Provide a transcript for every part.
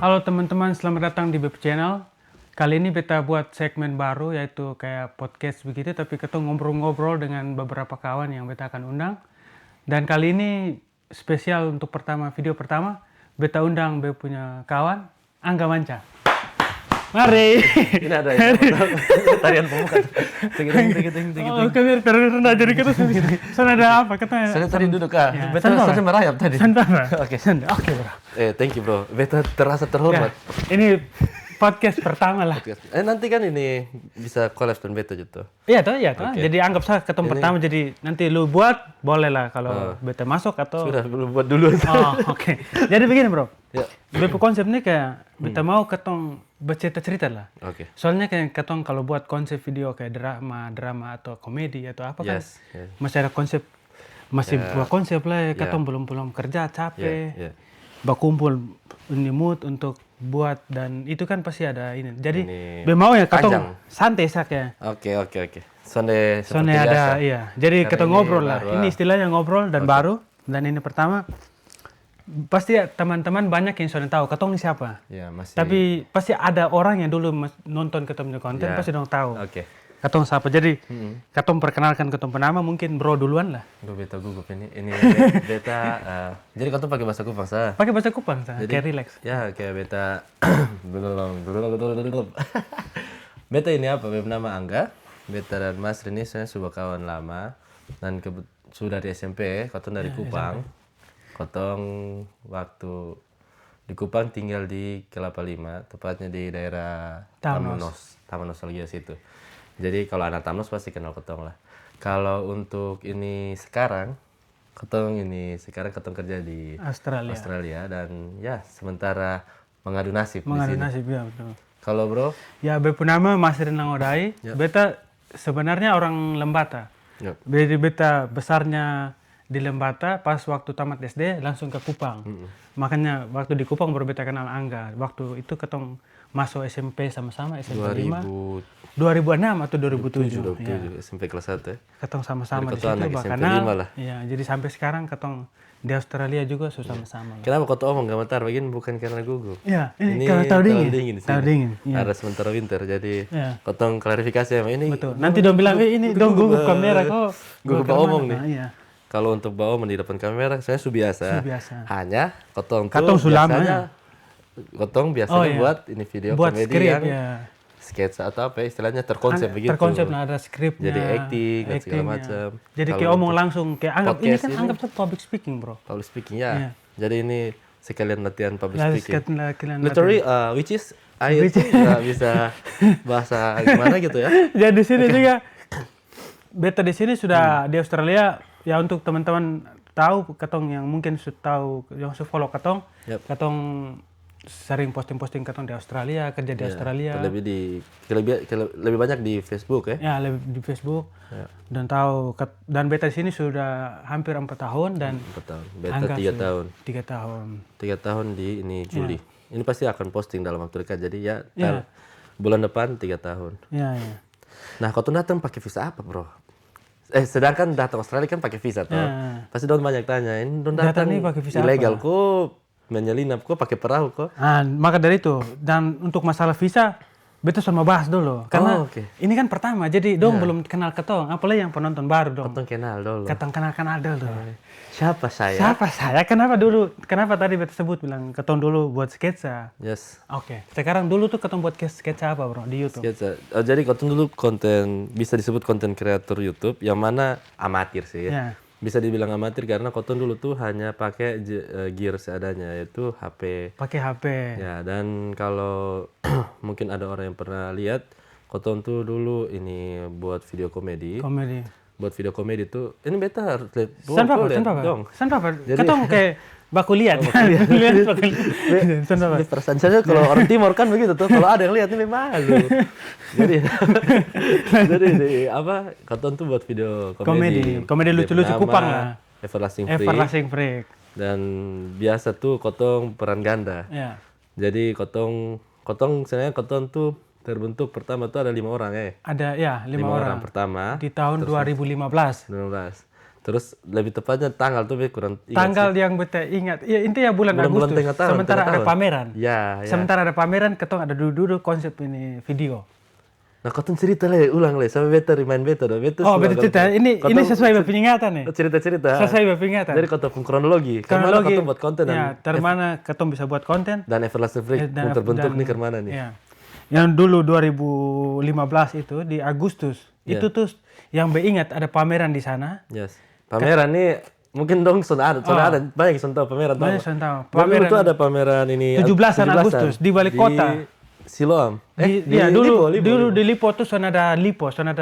Halo teman-teman, selamat datang di BEP Channel. Kali ini beta buat segmen baru, yaitu kayak podcast begitu, tapi kita ngobrol-ngobrol dengan beberapa kawan yang beta akan undang. Dan kali ini spesial untuk video pertama, beta undang beta punya kawan, Angga Manca. Mari. Ini ada ya, tarian pembuka. Oh, kami terendah jadi kita sana ada apa katanya? Saya tadi duduk Ya, beta saya merayap tadi. Santai, Oke. Oke, bro. Thank you bro. Beta terasa terhormat. Ya, ini podcast pertama lah. Nanti kan ini bisa collab dengan beta gitu. Iya toh. Oke. Jadi anggap saya ketemu pertama, jadi nanti lu buat boleh lah kalau beta masuk atau. Sudah belum buat dulu. Oh, oke. Jadi begini bro. Ya. Beta konsep ini kayak beta mau ketong bercerita-cerita lah. Oke. Soalnya kayak ketong kalau buat konsep video kayak drama atau komedi atau apa kan, Yes. masih ada konsep, masih buat konsep lah. Ketong belum kerja capek, berkumpul ini mood untuk buat, dan itu kan pasti ada ini. Jadi be mau ya ketong santai sak ya. Oke. Sonde ada biasa. iya. Jadi Karena ketong ini ngobrol lah. baru, Ini istilahnya ngobrol dan baru. Dan ini pertama pasti teman-teman banyak yang sudah tahu ketong ini siapa. Ya, masih. Tapi pasti ada orang yang dulu nonton ketong punya konten, pasti dong tahu. Oke. Ketong siapa. Jadi ketong perkenalkan ketong penama, mungkin bro duluan lah. Duh, beta gugup ini. Ini beta. Jadi kau tuh pakai bahasa Kupang sah? Pakai bahasa Kupang sah, kayak relax. Ya, kayak beta. Beta ini apa? Beta nama Angga. Beta dan Mas Rini sebenarnya sebuah kawan lama dan sudah di SMP. Kotong dari Kupang. Kotong waktu di Kupang tinggal di Kelapa Lima, tepatnya di daerah Taman Nostalgia situ. Jadi kalau anak Tamnos pasti kenal Kotong lah. Kalau untuk ini sekarang ketong kerja di Australia dan ya sementara mengadu nasib di sini. Nasib ya, betul. Kalau bro? Ya, beta nama Mas Rini Nangodai. Beta sebenarnya orang Lembata. Jadi beta besarnya di Lembata, pas waktu tamat SD langsung ke Kupang. Makanya waktu di Kupang baru beta kenal Angga. Waktu itu ketong masuk SMP sama-sama, SMP 5. 2006 atau 2007. Ya. SMP kelas 1 ya. Ketong sama-sama di situ, SMP 5 lah. Ya, jadi sampai sekarang ketong di Australia juga sama-sama. Kenapa kau omong gemetar begini? Bukan karena gugup. Iya, ini kalau tahu dingin. Tahu dingin. Ya. Ada sementara winter, jadi kotong klarifikasi sama ini. Betul. Nanti dong bilang, ini dong gugup kamera kok. Gugup omong nih. Iya. Kalau untuk bawa di depan kamera, saya biasa. Hanya kotong biasanya buat ini video buat komedi skrip, yang sketsa atau apa istilahnya terkonsep begitu. Terkonsep lah, ada skripnya. Jadi acting dan segala macam. Jadi kayak omong langsung, kayak anggap public speaking bro. Public speaking ya. Jadi ini sekalian latihan public speaking. Literally, which is ayo nggak bisa bahasa gimana gitu ya. Jadi di sini juga beta di sini sudah di Australia. Ya, untuk teman-teman tahu ketong yang mungkin sudah tahu, yang sudah follow ketong, ketong sering posting ketong di Australia, kerja di Australia. Lebih banyak di Facebook ya? Ya, lebih di Facebook. Dan dan beta di sini sudah hampir 4 tahun dan 4 tahun. Beta 3 tahun. 3 tahun. 3 tahun di ini Juli. Ini pasti akan posting dalam waktu dekat. Jadi bulan depan 3 tahun. Ya. Nah, kau tuh datang pakai visa apa, bro? Sedangkan datang Australia kan pakai visa tuh. Pasti don banyak tanya, ini don datang pakai visa ilegal apa? kok, menyelinap kok, pakai perahu kok. Maka dari itu, dan untuk masalah visa, beta sama bahas dulu. Karena ini kan pertama, jadi dong belum kenal ketong. Apalagi yang penonton baru dong. Ketong kenal dulu. Ketong kenal dulu. Siapa saya? Kenapa tadi beta sebut bilang ketong dulu buat sketsa? Yes. Oke. Sekarang dulu tuh ketong buat sketsa apa bro di YouTube? Sketsa. Jadi ketong dulu bisa disebut konten kreator YouTube, yang mana amatir sih ya. Bisa dibilang amatir karena ketong dulu tuh hanya pakai gear seadanya, yaitu HP. Pakai HP. Ya, dan kalau mungkin ada orang yang pernah lihat, ketong tuh dulu ini buat video komedi. Buat video komedi tuh, ini beta harus lihat. Sanpapa. Ketong kayak baku lihat. Sanpapa. Perasaan saya kalau orang timur kan begitu tuh, kalau ada yang lihat ini malu. Jadi apa? Ketong tuh buat video komedi lucu-lucu Kupang lah. Everlasting Freak. Dan biasa tuh ketong peran ganda. Jadi ketong sebenarnya ketong tuh terbentuk pertama tuh ada 5 orang Ada 5 orang pertama di tahun 2015. Terus lebih tepatnya tanggal tuh kurang ingat Tanggal yang beta ingat, ya intinya bulan Agustus. tengah tahun, Sementara tengah ada tahun. pameran. Ya. Sementara ada pameran, ketong ada duduk-duduk konsep ini video. Nah, kau cerita ulang sampai beta remind beta dong. Oh, beta cerita. Ini sesuai peringatan nih. Cerita. Sesuai peringatan. Jadi kau tahu kronologi. Kemana kau buat konten ya, termana ketong bisa buat konten. Dan Everlasting Freak terbentuk nih kemana nih? Ya. Yang dulu 2015 itu di Agustus. Itu tuh yang ingat ada pameran di sana. Yes. Pameran nih mungkin dong sudah ada banyak yang tahu pameran. Banyak yang tahu. Pameran itu ada pameran ini 17 Agustus di balik kota. Siloam. Dulu di Lipo tuh ada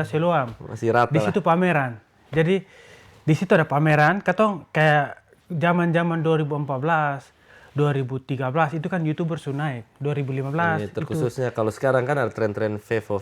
Siloam. Masih rata. Di situ pameran. Jadi di situ ada pameran, katong kayak zaman-zaman 2014, 2013 itu kan YouTuber sudah naik. 2015 ini terkhususnya kalau sekarang kan ada tren-tren Vevo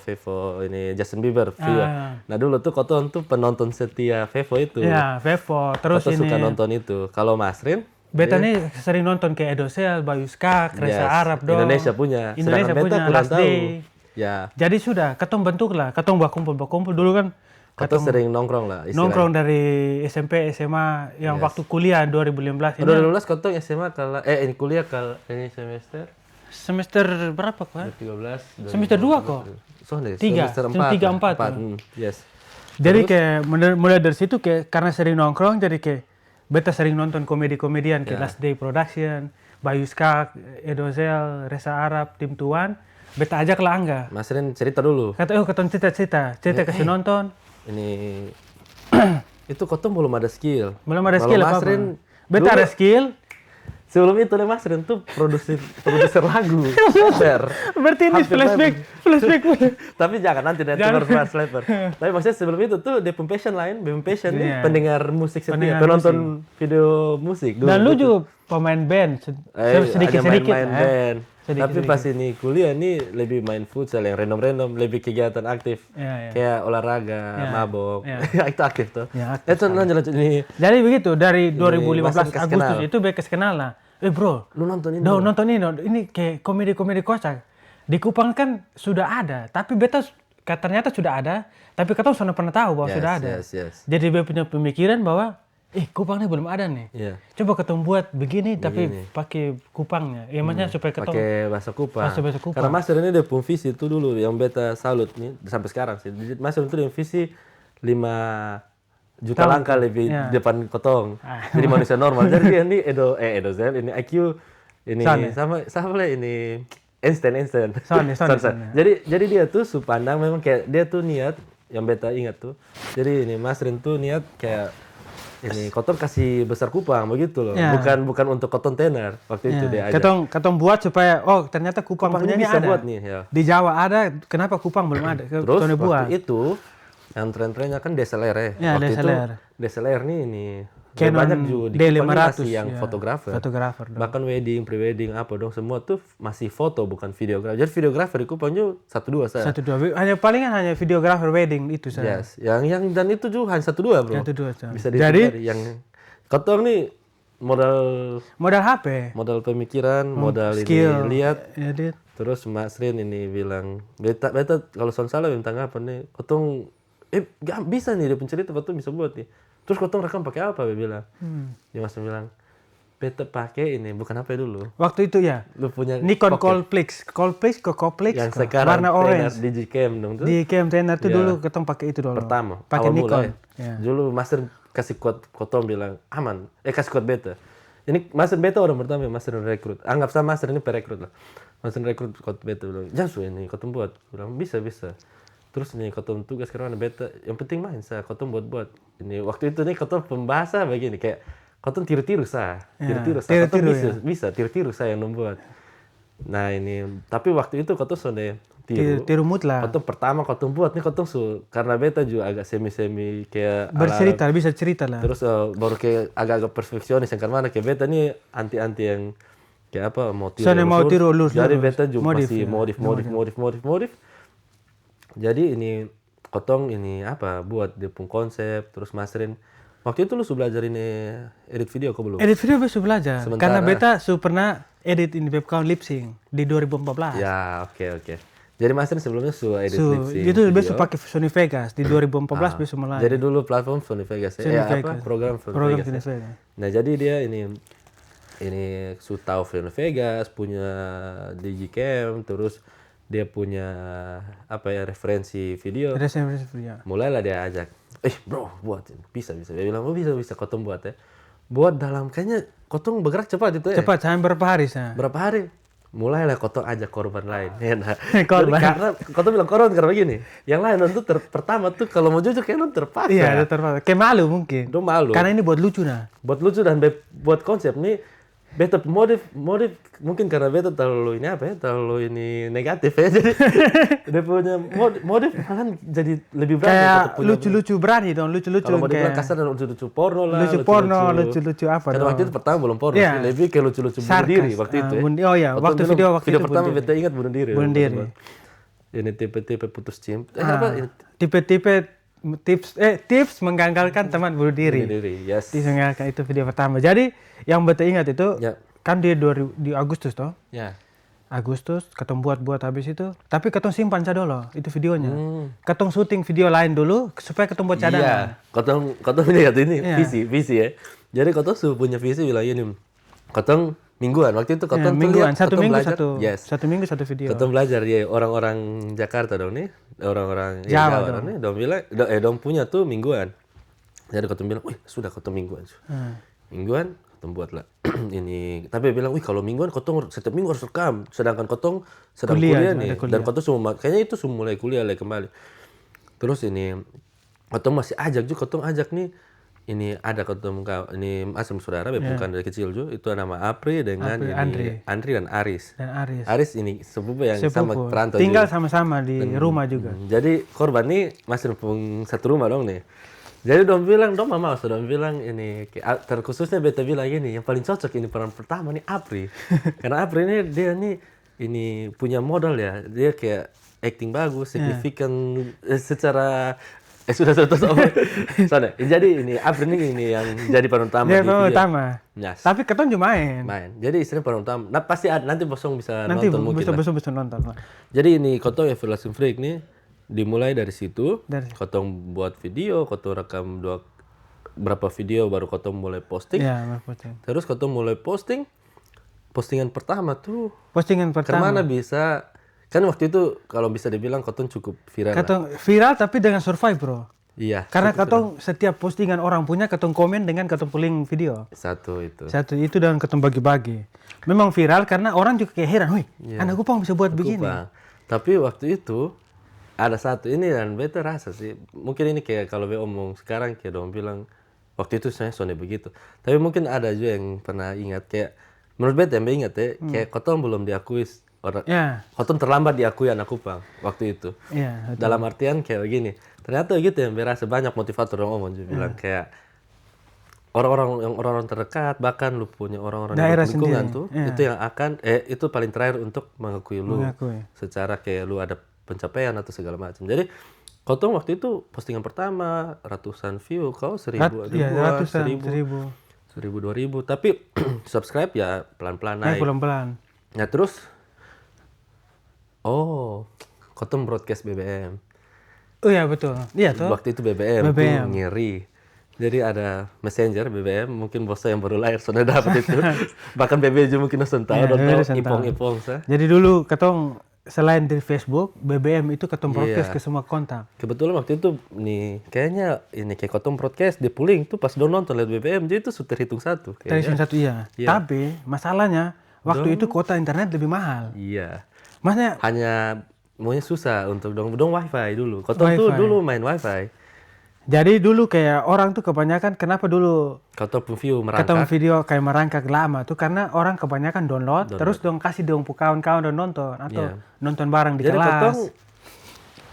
ini Justin Bieber viewer. Nah dulu tuh Koton tuh penonton setia Vevo itu. Ya, Vevo. Terus Koton ini suka nonton itu. Kalau Mas Rin beta nih sering nonton kayak Edosel, Bayu Skak, Reza Arab dong. Indonesia punya. Indonesia punya kurang Last tahu. Day. Ya. Jadi sudah, ketong bentuk lah, ketong berkumpul dulu kan. Koton sering nongkrong lah istilahnya. Nongkrong dari SMP, SMA, yang waktu kuliah 2015 ini. 2015 Koton SMA kalau ini kuliah kalau ini semester. Semester berapa kok? 13. Semester 2 kok. Soalnya 3, semester 4. Yes. Jadi kayak mulai dari situ kayak karena sering nongkrong jadi kayak beta sering nonton komedi-komedian kayak Last Day Production, Bayu Skak, Edozel, Reza Arab, Tim Tuan. Beta ajak lah Angga. Mas Rin cerita dulu. Kata, ketong cerita kasih nonton. Ini itu Koton belum ada skill. Belum ada skill Mas apa-apa. Rin Beta ada skill. Sebelum itu Mas Rin tuh produser lagu. Berarti ini flashback. Tapi jangan nanti nanti baru bahas lebar. Tapi maksudnya sebelum itu tuh dia passion lain, passion nih pendengar musik setia, penonton video musik. Dan lu juga pemain band sedikit. Main band. Tapi pas ini kuliah nih lebih main futsal yang random, lebih kegiatan aktif. Kayak olahraga, mabok. Itu aktif tuh. Itu lanjut ini. Jadi begitu dari 2015 Agustus itu bekas kenal lah. Bro, lu nonton ini? Nonton ini kayak komedi kocak. Di Kupang kan sudah ada, tapi beta ternyata sudah ada, tapi kita sudah pernah tahu bahwa sudah ada. Jadi beta punya pemikiran bahwa Kupang ini belum ada nih. Coba ketemu buat begini tapi pakai Kupangnya. Ya maksudnya supaya ketemu pakai bahasa Kupang. Kupang. Karena Mas Rin ini dia punya visi itu dulu yang beta salut nih sampai sekarang sih. Mas Rin itu dia visi 5 juta langkah lebih depan Kotong. Jadi manusia normal. Jadi dia ini Edozel, ini IQ, ini sama lah ini Einstein. Jadi dia tuh supandang memang kayak dia tuh niat yang beta ingat tuh. Jadi ini Mas Rin tuh niat kayak ini Kotong kasih besar Kupang begitu loh. Bukan untuk Kotong tenar waktu itu dia aja. Ketong buat supaya ternyata Kupang punya bisa ada. Buat nih, ya. Di Jawa ada, kenapa Kupang belum ada? Terus waktu itu yang tren-trennya kan DSLR ya. Waktu DSLR. itu DSLR nih ini Canon banyak juga di D500 masih yang fotografer. Dong. Bahkan wedding, pre-wedding apa dong semua tuh masih foto bukan videografer. Jadi videografer di Kupang juga 1-2 saya. 1-2. Palingan hanya videografer wedding itu saya. Yes. Yang dan itu juga hanya 1-2 bro. 1-2 bisa jadi yang Kotong nih modal HP, modal pemikiran, modal skill, ini lihat. Terus Mas Rin ini bilang beta kalau salah tentang apa nih Kotong gak bisa nih dia pencerita Kotong bisa buat nih. Terus Kotong rekam pakai apa? Dia bilang. Dia Mas bilang, beta pakai ini bukan HP dulu. Waktu itu ya. Lu punya Nikon Coolpix yang sekarang warna orange. Digicam dong tuh. Digicam tenar tuh dulu Kotong pakai itu dulu. Pertama. Pakai Nikon. Dulu Master kasih quote Kotong bilang aman. Kasih quote beta. Ini Master beta orang pertama Master rekrut. Anggap sama Master ini perekrut lah. Master rekrut quote beta bilang, "Jangan ini Kotong buat." Bilang, "Bisa." Terus nih Kotong tugas sekarang beta, yang penting main sah, Kotong buat. Ini waktu itu nih Kotong pembahasa begini kayak Kotong tiru-tiru sah. Kotong bisa tiru-tiru sah yang membuat. Nah ini, tapi waktu itu Kotong sudah tiru mood lah. Kotong pertama Kotong buat nih Kotong karena beta juga agak semi kayak bercerita, bisa cerita lah. Terus baru kayak agak perfeksionis yang karena kayak beta nih anti yang kayak apa mau tiru lurus. Jadi beta juga masih modif. Jadi ini Kotong ini apa buat dia pun konsep terus Mas Rin. Waktu itu lu sudah belajar ini edit video kok belum? Edit video bisa belajar. Karena beta pernah edit ini webcam lip sync di 2014. Ya, oke. Jadi Master sebelumnya edit mixing itu video. besok pakai Sony Vegas di 2014 besok mulai. Jadi dulu platform Sony Vegas program Sony Vegas. Nah, jadi dia ini tahu Sony Vegas, punya Digicam, terus dia punya referensi video. Mulailah dia ajak, bro, buat bisa. Dia bilang, bisa kotong buat ya. Buat dalam kayaknya kotong bergerak cepat itu ya. Cepat, sampai berapa hari sah? Berapa hari? Mulailah kotong ajak korban lain. Korban. Karena kotong bilang korban karena begini. Yang lain itu pertama tuh kalau mau jujur kayak terpaksa. Iya, terpaksa. Kayak malu mungkin. Itu malu. Karena ini buat lucu nah. Buat lucu dan buat konsep nih. Beta modif mungkin karena beta terlalu ini negatif ya. Jadi dia punya modif malah jadi lebih berani. Kayak lucu-lucu berani dong, lucu-lucu. Kalau mau dibilang kasar dan lucu-lucu porno lah. Lucu-lucu apa dong. Karena waktu itu pertama belum porno sih, lebih kayak lucu-lucu bunuh diri waktu itu ya. Oh iya, waktu video pertama beta ingat bunuh diri. Bunuh diri. Ini tipe-tipe putus cinta. Tipe-tipe tips menggagalkan teman bunuh diri. Yes. Disenggalkan itu video pertama. Jadi yang beta ingat itu kan dia di Agustus toh. Ya. Agustus ketong buat habis itu. Tapi ketong simpan dulu itu videonya. Ketong syuting video lain dulu supaya ketong buat cadangan. Iya. Ketong lihat ini visi ya. Jadi ketong punya visi bilang ini. Ketong mingguan waktu itu ketong mingguan lihat, satu minggu belajar, satu minggu satu video. Ketong belajar ya orang-orang Jakarta dong nih. Orang-orang Jawa dong nih, dong bilang, dong punya tuh mingguan. Jadi ketong bilang, sudah ketong mingguan. Mingguan, ketong buatlah ini. Tapi bilang, kalau mingguan ketong setiap minggu harus rekam. Sedangkan ketong sedang kuliah nih. Dan ketong kayaknya itu semua mulai kuliah lagi kembali. Terus ini, ketong masih ketong ajak nih. Ini ada ketemu ini asam saudara, bukan dari kecil juga. Itu nama Apri dengan Andri dan Aris. Aris ini sepupu yang sama perantau. Tinggal sama-sama di rumah juga. Jadi korban ini masih satu rumah dong nih. Jadi dong bilang, mama sudah bilang ini, terkhususnya beta bilang ini, yang paling cocok ini peran pertama nih Apri. Karena Apri ini dia nih ini punya modal ya. Dia kayak acting bagus, signifikan secara sudah. Jadi ini April ini yang jadi peran utama di video. Yes. Tapi ketong juga main. Jadi istrinya peran utama. Nah, pasti nanti bosong bisa nonton mungkin. Nanti bisa nonton. Jadi ini kotong Everlasting Freak nih dimulai dari situ. Kotong buat video, kotong rekam berapa video baru kotong mulai posting. Iya, posting. Terus kotong mulai posting. Postingan pertama. Kemana bisa. Kan waktu itu kalau bisa dibilang kotong cukup viral. Viral tapi dengan survive bro. Iya. Karena ketong setiap postingan orang punya ketong komen dengan ketong link video. Satu itu dan ketong bagi-bagi. Memang viral karena orang juga kayak heran, anak Kupang bisa buat begini. Tapi waktu itu ada satu ini dan beta rasa sih, mungkin ini kayak kalau beta omong sekarang kayak dong bilang waktu itu saya soalnya begitu. Tapi mungkin ada juga yang pernah ingat kayak menurut beta yang ingat ya, kayak kotong belum diakui. Kotong terlambat diakui anak Kupang waktu itu. Dalam artian kayak begini. Ternyata gitu yang berasa banyak motivator yang omong juga bilang kayak orang-orang terdekat, bahkan lu punya orang-orang di lingkungan tuh itu yang akan itu paling terakhir untuk mengakui lu secara kayak lu ada pencapaian atau segala macam. Jadi kotong waktu itu postingan pertama ratusan view, kau 1.000, 1.000, 2.000, tapi subscribe ya pelan-pelan naik. Nah terus kotong broadcast BBM. Oh iya betul. Iya tuh. Waktu itu BBM. Tuh ngeri. Jadi ada messenger BBM, mungkin bosnya yang baru lahir sudah dapat itu. Bahkan BBM juga mungkin nonton tahu, ipong-ipong sah. Jadi dulu ketong selain dari Facebook, BBM itu ketong broadcast ke semua kontak. Kebetulan waktu itu nih kayaknya ini kayak ketong broadcast di Puling tuh pas nonton lihat BBM, jadi itu sudah terhitung satu. Terhitung satu iya. Tapi masalahnya waktu itu kuota internet lebih mahal. Iya. Maksudnya hanya maunya susah untuk dong wifi dulu. Kotong tuh dulu main wifi. Jadi dulu kayak orang tuh kebanyakan kenapa dulu kotong view merangkak. Ketemu video kayak merangkak lama tuh karena orang kebanyakan download. Terus dong kasih dong kawan-kawan dan nonton atau nonton bareng di kelas. Jadi kotong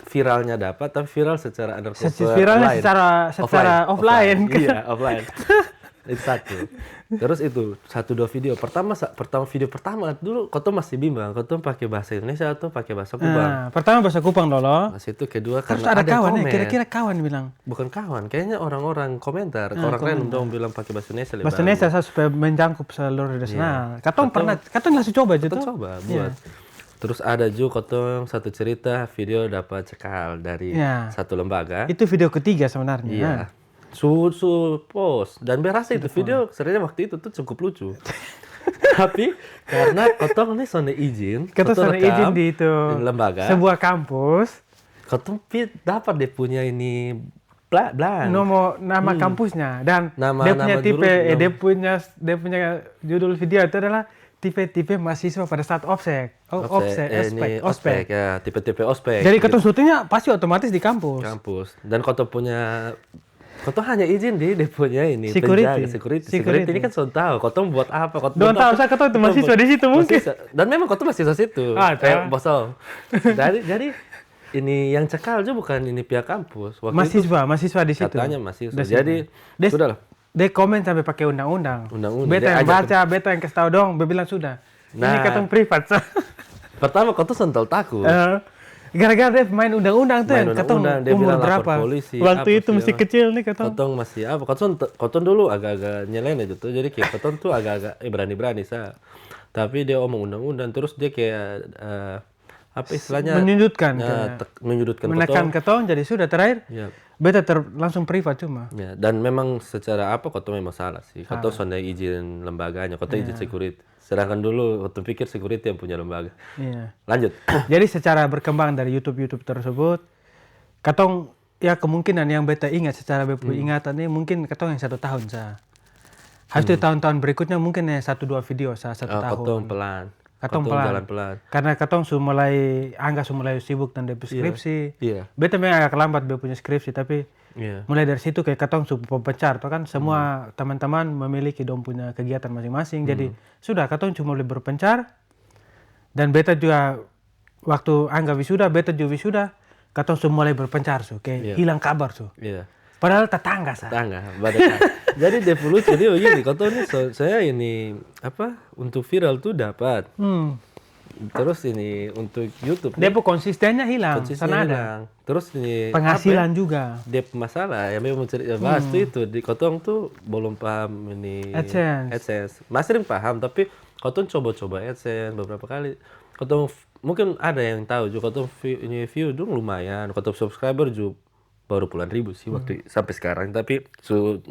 viralnya dapat tapi viral secara undercover. Viralnya secara offline. Iya, offline. Itu satu. Terus itu 1-2 video. Pertama video pertama dulu kotong masih bimbang. Kotong pakai bahasa Indonesia atau pakai bahasa Kupang. Pertama bahasa Kupang dulu. Pas itu kedua terus karena ada kawan kira-kira kawan bilang. Bukan kawan, kayaknya orang-orang komentar. Orang random dong bilang pakai bahasa Indonesia. Bahasa Indonesia supaya menjangkup seluruh Indonesia. Katong langsung coba gitu. Coba buat. Terus ada juga kotong satu cerita video dapat cekal dari satu lembaga. Itu video ketiga sebenarnya. Iya. Su post dan berasa itu video sebenarnya waktu itu tuh cukup lucu. Tapi karena kotong nih sonde izin, Kotong sonde izin di itu lembaga, sebuah kampus. Kotong dapat dia punya ini nama kampusnya dan dia punya tipe dia punya judul video itu adalah tipe-tipe mahasiswa pada saat ospek ya, tipe-tipe ospek. Jadi kotong syutingnya pasti otomatis di kampus. Dan kotong hanya izin dia punya ini security ini kan sudah tahu kotong buat apa, kotong itu mahasiswa di situ mungkin. Dan memang kotong mahasiswa situ. Bosong. Jadi ini yang cekal juga bukan ini pihak kampus. Mahasiswa di situ. Katanya mahasiswa. Jadi sudahlah. Dia komen sampai pakai undang-undang. Beta yang baca, beta yang kasih tahu dong. Beta bilang sudah. Ini kotong privat. Pertama kotong sental takut. Gara-gara dia main undang-undang tuh yang kotong umur berapa? Polisi, waktu itu masih kecil nih kotong. Kotong masih apa? Kotong dulu agak-agak nyeleneh gitu. Jadi kayak kotong tuh agak-agak berani-berani sah. Tapi dia omong undang-undang terus dia kayak apa istilahnya? Menyudutkan menekan kotong. Jadi sudah terakhir. Ya. Beta langsung privat cuma. Ya, dan memang secara apa kotong memang salah sih. Kotong sonde izin lembaganya, kotong izin security. Sedangkan dulu kotong pikir security yang punya lembaga. Iya. Lanjut. Jadi secara berkembang dari YouTube tersebut, kotong ya kemungkinan yang beta ingat secara ingatan ini mungkin kotong yang 1 tahun sah. Habis itu tahun-tahun berikutnya mungkin ya 1-2 video sah 1 tahun. Kotong pelan. Kotong jalan pelan. Karena kotong mulai sibuk dan debu skripsi. Iya. Beta memang agak lambat dia punya skripsi tapi mulai dari situ kayak kotong pempecar tuh kan semua teman-teman memiliki dong punya kegiatan masing-masing. Jadi sudah kotong cuma boleh berpencar dan beta juga waktu Angga wisuda, beta juga wisuda, kotong semua mulai berpencar kayak hilang kabar Iya. Padahal tetangga sah. Jadi lucu dia begini, kotong ini saya ini apa untuk viral tuh dapat. Terus ini untuk YouTube. Dia konsistennya hilang. Terus ini penghasilan juga. Dia masalah ya memang bahas itu di kotong tuh belum paham ini AdSense. Masih paham tapi kotong coba-coba AdSense beberapa kali. Kotong mungkin ada yang tahu juga kotong view dulu lumayan, kotong subscriber juga baru puluhan ribu sih waktu sampai sekarang, tapi su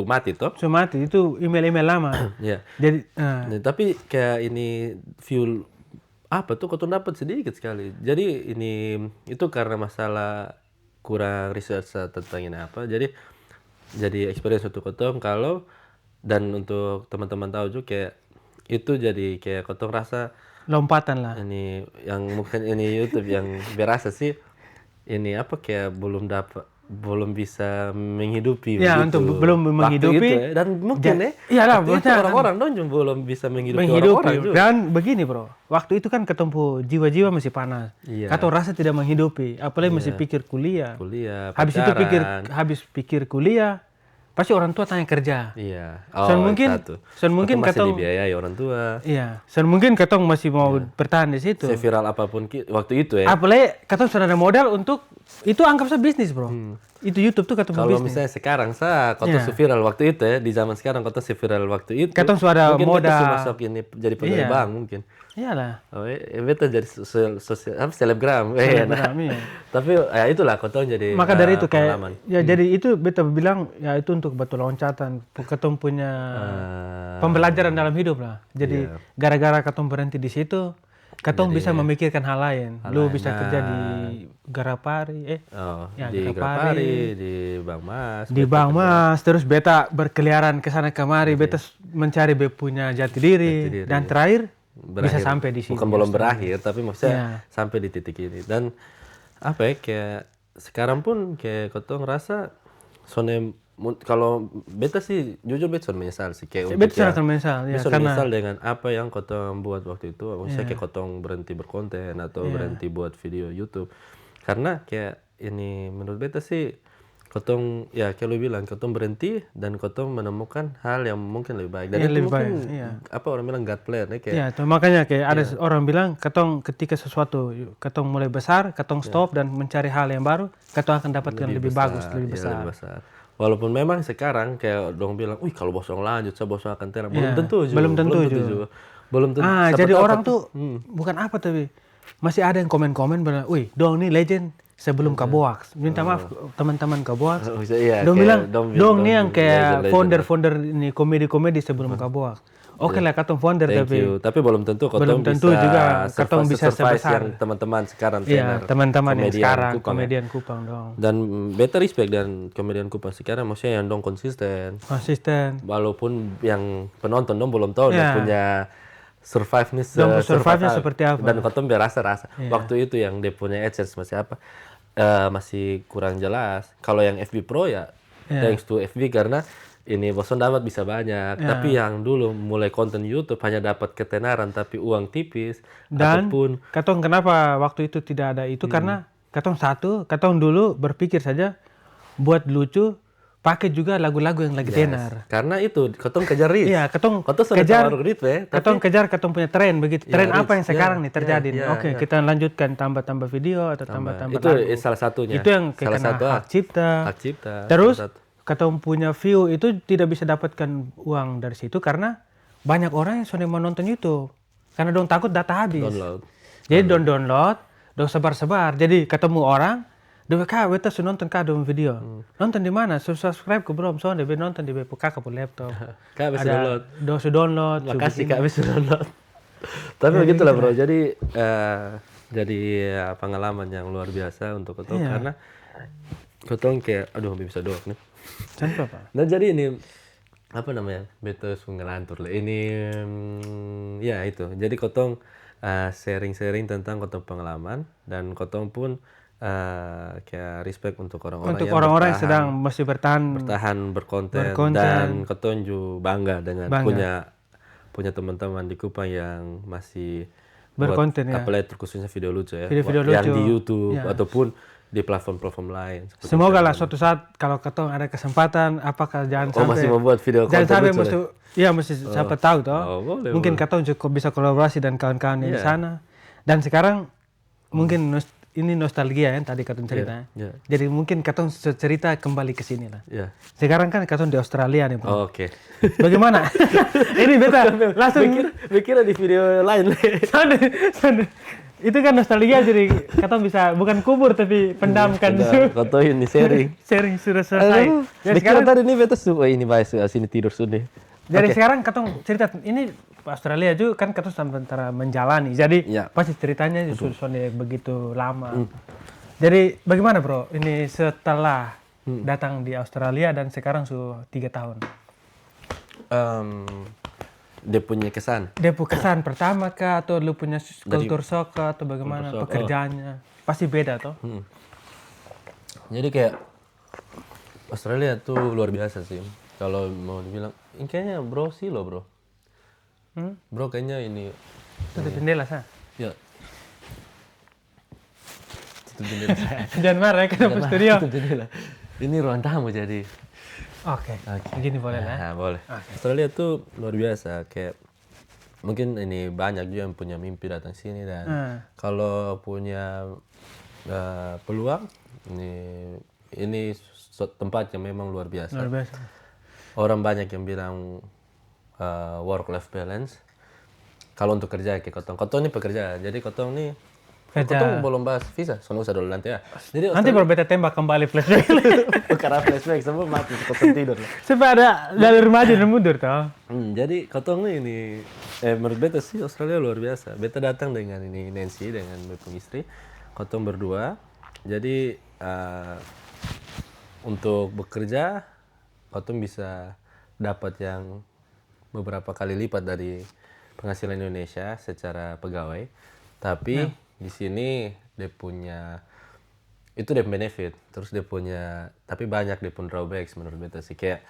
mati toh. Su mati itu email lama. Ya. Jadi tapi kayak ini view apa tuh kotong dapat sedikit sekali. Jadi ini itu karena masalah kurang research tentang ini apa. Jadi experience untuk kotong kalau dan untuk teman-teman tahu juga kayak itu jadi kayak kotong rasa lompatan lah. Ini yang mungkin ini YouTube yang berasa sih ini apa kayak belum bisa menghidupi ya begitu. Untuk belum menghidupi itu, dan mungkin iyalah orang-orang dong belum bisa menghidupi orang-orang juga. Dan begini bro, waktu itu kan ketemu jiwa-jiwa masih panas. Kata rasa tidak menghidupi, apalagi masih pikir kuliah. Habis itu pikir kuliah, pasti orang tua tanya kerja. Iya. Mungkin masih dibiayai orang tua. Iya. Mungkin katong masih mau bertahan di situ. Seviral apapun waktu itu ya. Apalagi katong sudah ada modal untuk itu anggap saja bisnis bro. Itu YouTube tuh katong bisnis. Kalau misalnya sekarang katong seviral waktu itu ya, di zaman sekarang katong seviral waktu itu. Katong sudah ada modal. Mungkin masuk ini jadi pegawai bank mungkin. Iyalah. Beta jadi selebgram. Iya. Tapi ya itulah kotong jadi. Maka dari itu kayak jadi itu beta bilang ya itu untuk batu loncatan. Kotong punya pembelajaran dalam hidup lah. Jadi gara-gara kotong berhenti di situ, kotong bisa memikirkan hal lain. Lu bisa kerja di Garapari, di Garapari, di Bang Mas. Di Bang Mas, terus beta berkeliaran ke sana kemari, beta mencari punya jati diri. Dan terakhir bisa sampai di sini. Bukan belum berakhir, tapi maksudnya sampai di titik ini. Dan apa ya, kayak sekarang pun kayak kotong rasa kalau beta sih jujur beta menyesal sih kayak beta sangat menyesal ya, karena menyesal dengan apa yang kotong buat waktu itu. Maksudnya kayak kotong berhenti berkonten atau berhenti buat video YouTube. Karena kayak ini menurut beta sih kotong ya kayak lu bilang kotong berhenti dan kotong menemukan hal yang mungkin lebih baik. Dan itu lebih mungkin baik, apa orang bilang God plan ya kayak. Ya, makanya kayak ada orang bilang kotong ketika sesuatu kotong mulai besar, kotong stop dan mencari hal yang baru, kotong akan dapatkan lebih bagus, lebih besar. walaupun memang sekarang kayak dong bilang, wih kalau Bosong lanjut, saya Bosong akan tenar. Belum Iya, tentu juga. belum tentu juga. Belum tentu. Siapa Jadi tahu orang Kotong- tuh bukan apa tapi masih ada yang komen-komen bilang, wih, dong nih legend sebelum Kaboaks. Minta maaf teman-teman Kaboaks. Iya, Dong kayak bilang, dong nih yang kayak legend-legend. founder-founder ini komedi-komedi sebelum Kaboaks. Oke lah, katong founder Thank you. Tapi belum tentu belum Kotong tentu bisa juga Kotong bisa survive sebesar. yang teman-teman sekarang Iya, tenar. teman-teman yang komedian sekarang Kupang, ya. komedian Kupang dong. Dan better respect dan komedian Kupang sekarang maksudnya yang dong konsisten. Konsisten. Walaupun yang penonton dong belum tahu Iya. dia punya survive nih Dong survive-nya seperti apa. Dan Kotong berasa-rasa waktu itu yang dia punya AdSense masih apa masih kurang jelas. Kalau yang FB Pro ya thanks to FB karena ini Boson dapat bisa banyak. Tapi yang dulu mulai konten YouTube hanya dapat ketenaran tapi uang tipis. Dan ataupun katong kenapa waktu itu tidak ada itu karena katong dulu berpikir saja buat lucu pakai juga lagu-lagu yang lagi tenar. karena itu Kotong kejar reach. Iya, katong sudah kejar taruh reach ya. katong kejar katong punya tren begitu. Tren reach, apa yang sekarang nih terjadi nih? ya, Oke, kita lanjutkan tambah-tambah video atau tambah-tambah Itu lagu. salah satunya. Itu yang salah kena satu hak cipta. hak cipta. Terus Salah satu. katong punya view itu tidak bisa dapatkan uang dari situ karena banyak orang yang sudah mau nonton YouTube. Karena dong takut data habis. Download. Jadi download, dong sebar-sebar. Jadi ketemu orang, dong kak, beta sudah nonton kak dong video. Nonton di mana? Subscribe ke belum? Soalnya dia nonton di kakak pun laptop. Kak bisa download. Dong sudah download. Makasih Kak bisa download. Tapi begitulah bro. Jadi pengalaman yang luar biasa untuk Kotong karena Kotong kayak aduh hampir bisa doak nih. Contoh pak. Dan jadi ini apa namanya? Beta ngelantur lah. Ini ya itu. Jadi Kotong sharing-sharing tentang Kotong pengalaman dan Kotong pun kayak respect untuk orang-orang Untuk yang orang-orang yang sedang masih bertahan berkonten dan Kotong juga bangga dengan punya teman-teman di Kupang yang masih berkonten buat, apalagi khususnya video lucu ya. Video-video yang lucu. di YouTube ataupun di platform-platform lain. Semoga lah suatu saat kalau ketong ada kesempatan, apakah jangan sampai masih membuat video jangan konten sampai lucu. mesti siapa tahu toh. Boleh, Mungkin ketong cukup bisa kolaborasi dan kawan-kawan di sana. Dan sekarang mungkin ini nostalgia yang tadi katong cerita. Iya. Jadi mungkin katong cerita kembali ke sini lah. Iya. Sekarang kan katong di Australia nih, Bro. Oke. Bagaimana? Ini beta langsung Mikirnya di video lain. sana. Itu kan nostalgia jadi katong bisa bukan kubur tapi pendamkan. Kotong ini sharing. Sharing sudah selesai. Jadi Sekarang tadi ini beta ini bahas sini tidur sudah. Jadi sekarang katong cerita ini Australia juga kan katong sementara menjalani. Jadi pasti ceritanya sudah begitu lama. Jadi bagaimana bro? Ini setelah datang di Australia dan sekarang sudah 3 tahun. Dia punya kesan. Dia punya kesan pertama kah atau lu punya culture shock kah atau bagaimana pekerjaannya? Pasti beda toh. Jadi kayak Australia tuh luar biasa sih. Kalau mau dibilang, ini kayaknya bro sih lo bro. Bro kayaknya ini. Tutup jendela sah. Ya. Tutup jendela. Jangan marah ya kenapa studio. Tutup jendela. Ini ruang tamu jadi. Oke. Gini boleh lah. Nah, boleh. Australia tuh luar biasa. Kayak mungkin ini banyak juga yang punya mimpi datang sini dan kalau punya peluang ini tempat yang memang luar biasa. Luar biasa. Orang banyak yang bilang work-life balance. Kalau untuk kerja kayak Kotong ini pekerja. Jadi Kotong nih Kotong belum bahas visa, soalnya usah dulu nanti ya. Jadi nanti baru beta tembak kembali flashback. Karena flashback semua mati Kotong tidur lah. Supaya ada dari remaja dan mundur toh. Jadi Kotong ini menurut beta sih Australia luar biasa. Beta datang dengan ini Nancy dengan beta istri. Kotong berdua. Jadi untuk bekerja Kotong bisa dapat yang beberapa kali lipat dari penghasilan Indonesia secara pegawai. Tapi di sini dia punya itu dia benefit, terus dia punya tapi banyak dia pun drawbacks menurut beta sih kayak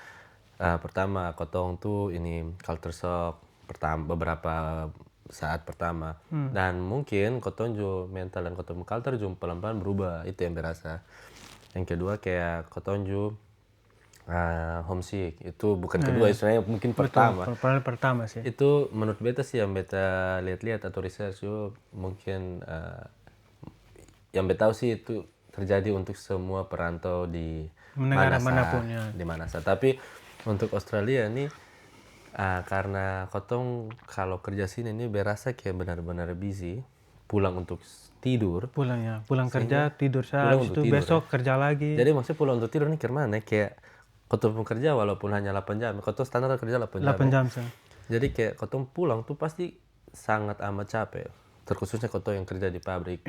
pertama Kotong tuh ini culture shock beberapa saat pertama dan mungkin Kotong juga mental dan Kotong culture juga pelan-pelan berubah, itu yang berasa. Yang kedua kayak Kotong juga homesick, itu bukan kedua istilahnya mungkin pertama. Pertama sih. Itu menurut beta sih yang beta lihat-lihat atau research juga mungkin yang beta tahu sih itu terjadi untuk semua perantau di negara manapun ya. di mana saja. Tapi untuk Australia ini karena kotong kalau kerja sini ini berasa kayak benar-benar busy, pulang untuk tidur. Pulang kerja tidur pulang habis untuk itu tidur, besok kerja lagi. Jadi maksudnya pulang untuk tidur ini kemana? Kayak kotong pun kerja walaupun hanya 8 jam. Kotong standar kerja 8 jam. 8 jam sih. Jadi kayak kotong pulang tuh pasti sangat amat capek. Terkhususnya kotong yang kerja di pabrik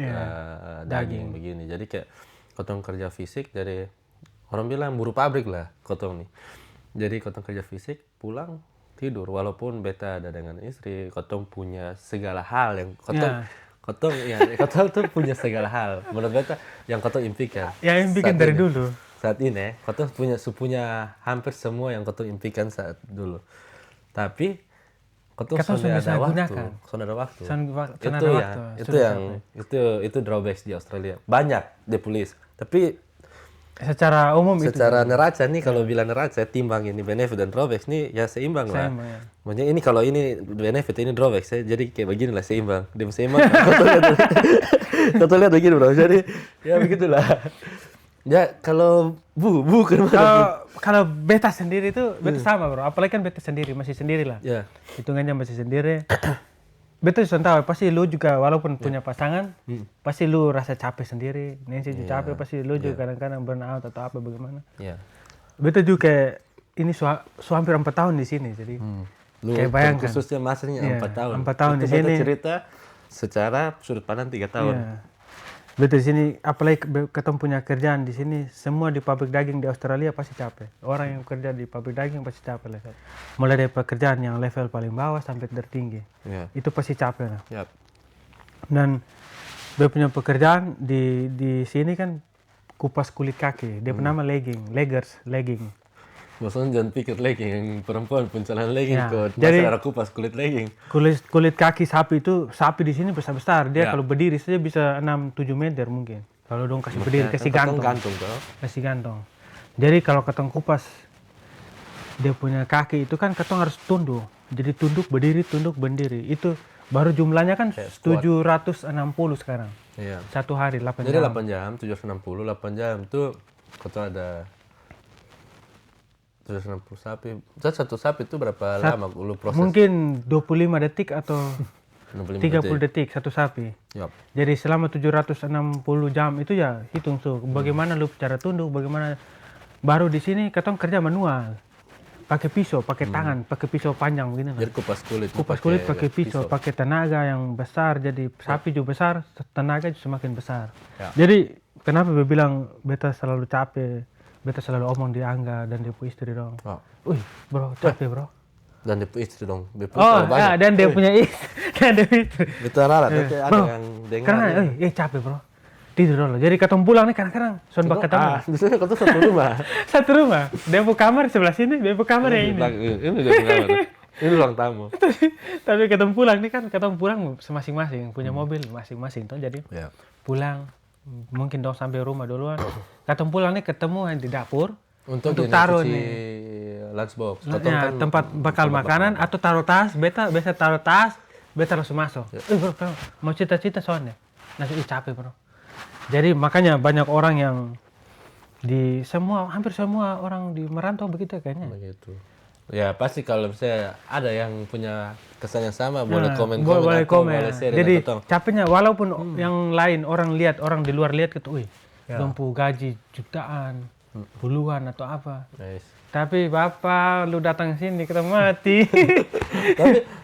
daging begini. Jadi kayak kotong kerja fisik dari orang bilang buruh pabrik lah kotong nih. Jadi kotong kerja fisik pulang tidur walaupun beta ada dengan istri, kotong punya segala hal yang kotong tuh punya segala hal. Menurut beta yang kotong impikan. Yang impikan dari dulu. Saat ini kotong punya hampir semua yang kotong impikan saat dulu. Tapi kotong sudah ada waktu. Itu drawbacks di Australia. Banyak di polis. Tapi secara umum secara neraca nih kalau bilang neraca timbang ini benefit dan drawbacks nih ya seimbang lah. Ya. Maksudnya ini kalau ini benefit ini drawbacks ya jadi kayak begini lah seimbang. Dia seimbang. Kau lihat begini bro. Jadi ya begitulah. Ya kalau bu kalau beta sendiri itu beta sama bro. Apalagi kan beta sendiri masih sendiri lah. Ya. Hitungannya masih sendiri. Beta sudah tahu pasti lu juga walaupun punya pasangan pasti lu rasa capek sendiri. Nanti juga capek pasti lu juga kadang-kadang burn out atau apa bagaimana. Beta juga ini hampir 4 tahun di sini jadi kayak bayangkan khususnya masanya 4 tahun. 4 tahun di sini. Beta cerita secara sudut pandang 3 tahun. Betul di sini apalagi ketemu punya kerjaan di sini semua di pabrik daging di Australia pasti capek. Orang yang kerja di pabrik daging pasti capek lah. Mulai dari pekerjaan yang level paling bawah sampai tertinggi. Itu pasti capek lah. Dan dia punya pekerjaan di sini kan kupas kulit kaki. Dia bernama legging. Maksudnya jangan pikir legging yang perempuan pun celana legging kok. Jadi ada kupas kulit legging. Kulit kaki sapi di sini besar-besar. Dia kalau berdiri saja bisa 6-7 meter mungkin. Kalau dong kasih berdiri kasih gantung. Jadi kalau ketong kupas dia punya kaki itu kan ketong harus tunduk. Jadi tunduk berdiri. Itu baru jumlahnya kan 760 sekarang. Satu hari 8 jam. Jadi 8 jam 760 8 jam itu ketong ada 760 sapi. Satu sapi itu berapa lama lu proses? Mungkin 25 detik atau 30 detik satu sapi. Jadi selama 760 jam itu ya hitung tuh bagaimana lu cara tunduk, bagaimana baru di sini ketong kerja manual. Pakai pisau, pakai tangan, pakai pisau panjang begini. Jadi kupas kulit pakai pisau, pakai tenaga yang besar. Jadi sapi juga besar, tenaga juga semakin besar. Jadi kenapa gue bilang beta selalu capek? Beta selalu omong di Angga dan dia punya istri dong. Wih bro, capek bro. Dan dia punya istri dong. Dan dia punya istri. Beta ralat, tapi ada yang dengar. Karena, capek bro. Tidur dulu. Jadi ketemu pulang nih kadang-kadang. Son bak ketemu. Misalnya kau tuh satu rumah. Satu rumah. Dia punya kamar sebelah sini, dia punya kamar yang ini. Ini dia punya kamar. Ini ruang tamu. Tapi ketemu pulang nih kan, ketemu pulang masing-masing. Punya mobil masing-masing. Tuh jadi pulang. Mungkin dong sampai rumah duluan. Ketemu pulang nih ketemu di dapur untuk taruh nih lunchbox. Kan tempat bakal makanan atau taruh tas. Beta biasa taruh tas, beta langsung masuk. Bro, mau cita-cita soalnya. Langsung capek bro. Jadi makanya banyak orang yang hampir semua orang di merantau begitu kayaknya. Begitu. Ya pasti kalau misalnya ada yang punya kesan yang sama boleh komen. Boleh share. Jadi capeknya walaupun yang lain orang di luar lihat gitu, wih, dompu gaji jutaan, puluhan atau apa. Tapi bapak lu datang sini kita mati.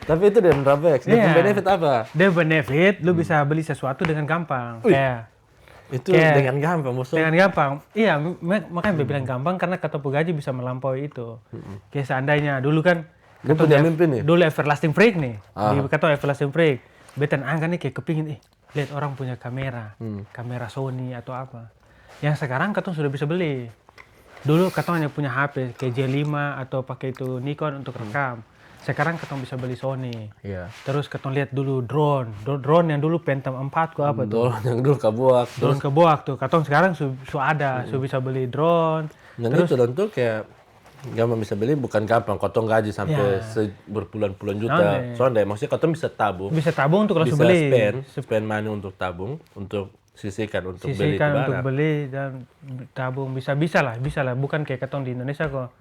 tapi itu dia drawbacks. Dia benefit apa? Dia benefit lu bisa beli sesuatu dengan gampang. Itu dengan gampang Dengan gampang. Iya, makanya gue bilang gampang karena kata gaji bisa melampaui itu. Kayak seandainya dulu kan dulu everlasting break nih. Kata everlasting break. Betan Angga nih kayak kepingin lihat orang punya kamera Sony atau apa. Yang sekarang katong sudah bisa beli. Dulu katong hanya punya HP kayak J5 atau pakai itu Nikon untuk rekam. Sekarang katong bisa beli Sony. Terus katong lihat dulu drone yang dulu Phantom 4 ku apa tuh. Drone yang dulu kebuak tuh. Katong sekarang ada, bisa beli drone. Dan terus itu tentu kayak gampang bisa beli bukan gampang. Katong gaji sampai berpuluhan-puluhan juta. Soalnya maksudnya katong bisa tabung. Bisa tabung untuk langsung beli. Spend money untuk tabung, untuk sisihkan untuk beli itu untuk barang. beli dan tabung bisa lah bukan kayak ketong di Indonesia kok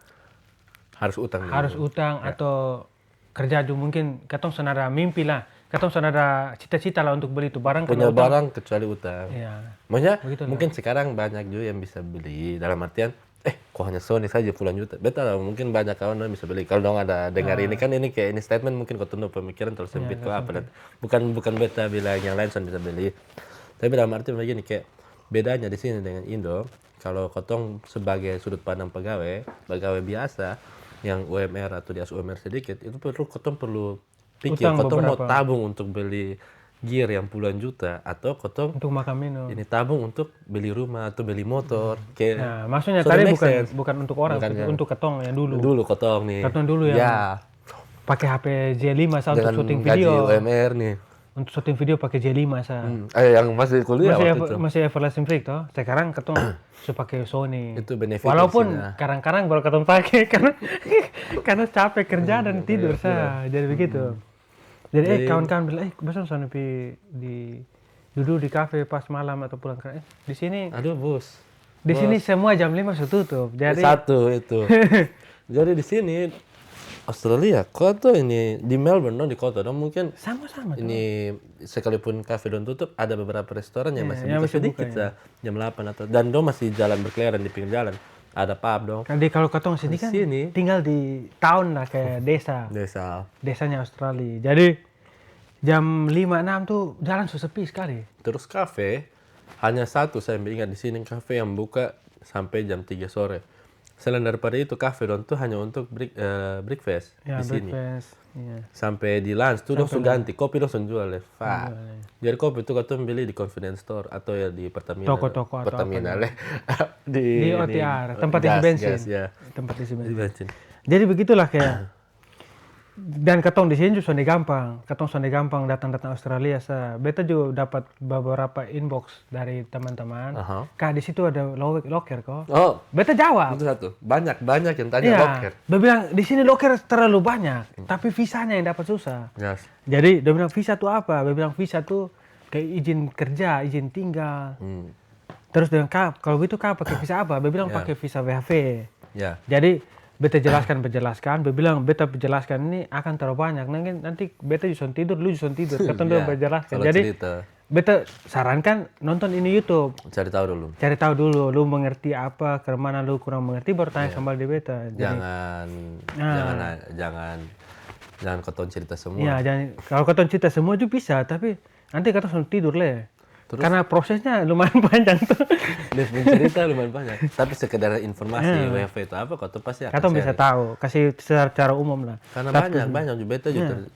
Harus utang dulu. harus utang atau kerja dulu mungkin ketong senada mimpi lah ketong senada cita-cita lah untuk beli itu barang Punya kalau utang, barang kecuali utang. ya Maksudnya begitulah. mungkin sekarang banyak juga yang bisa beli dalam artian kok hanya Sony saja puluhan juta. Betul lah, mungkin banyak kawan yang bisa beli. Kalau dong ada dengar ini kan ini kayak ini statement mungkin kau tunduk pemikiran terlalu sempit kok apa. Bukan beta bilang yang lain bisa beli. Tapi dalam arti begini kayak bedanya di sini dengan Indo, kalau kotong sebagai sudut pandang pegawai biasa yang UMR atau di atas UMR sedikit, itu kotong perlu pikir Utang kotong mau beberapa. tabung untuk beli gear yang puluhan juta atau kotong Untuk makan minum. ini tabung untuk beli rumah atau beli motor. Kayak Nah, maksudnya so tadi make sense. bukan untuk orang, Bukan untuk ketong yang dulu. Dulu kotong nih. Ketong dulu yang Ya, pakai HP J5 sa untuk dengan syuting gaji video. UMR nih. Untuk syuting video pakai J5 sa. Yang masih kuliah waktu itu. Masih Everlasting Freak toh. Sekarang ketong sudah pakai Sony. Itu benefit. Walaupun kadang-kadang baru ketong pakai karena capek kerja dan tidur sa. Jadi begitu. Jadi kawan-kawan bilang, besok sana duduk di kafe pas malam atau pulang kerja. Di sini Aduh bos. di sini semua jam 5 sudah tutup. Jadi Satu itu. Jadi di sini Australia, kok tuh ini di Melbourne dong di kota dong mungkin sama-sama. ini sekalipun kafe dong tutup ada beberapa restoran yang masih yang buka masih sedikit buka, jam 8 atau dan dong masih jalan berkeliaran di pinggir jalan. Ada pub dong. Jadi kalau ketong sini kan Sini. tinggal di town lah kayak desa. Desanya Australia. Jadi jam 5-6 tuh jalan sepi sekali. Terus kafe hanya satu saya ingat di sini kafe yang buka sampai jam 3 sore. Selain daripada itu kafe dong tuh hanya untuk breakfast Ya, di sini. breakfast. Iya. Sampai di lunch tuh langsung ganti kopi langsung jual ya. Jadi kopi tuh katong beli di convenience store atau ya di Pertamina. Toko-toko atau Pertamina apa leh. Di OTR, tempat isi bensin. Gas, ya. Tempat isi Di bensin. bensin. Jadi begitulah kayak dan ketong di sini juga sonde gampang. Ketong sonde gampang datang Australia sa. Beta juga dapat beberapa inbox dari teman-teman. Kak di situ ada locker kok. Oh, Beta jawab. itu satu. Banyak yang tanya Iya. locker. Dia bilang di sini locker terlalu banyak, tapi visanya yang dapat susah. Yes. Jadi dia bilang visa tuh apa? Dia bilang visa tuh kayak izin kerja, izin tinggal. Terus dia bilang, Kak, kalau gitu Kak pakai visa apa? Dia bilang pakai visa WHV. Ya. Jadi beta jelaskan, dia bilang beta jelaskan ini akan terlalu banyak. Nanti beta juga tidur, lu juga tidur. Kata dia berjelaskan. Jadi beta sarankan nonton ini YouTube. Cari tahu dulu. Lu mengerti apa, ke mana lu kurang mengerti baru tanya kembali di beta. Jadi, jangan kotong cerita semua. iya, kalau kau cerita semua juga bisa, tapi nanti kata langsung tidur leh. Karena prosesnya lumayan panjang tuh. Definisi cerita lumayan banyak. Tapi sekedar informasi WFH itu apa, kau tuh pasti akan Kata bisa tahu, kasih secara umum lah. Karena banyak juga beta juga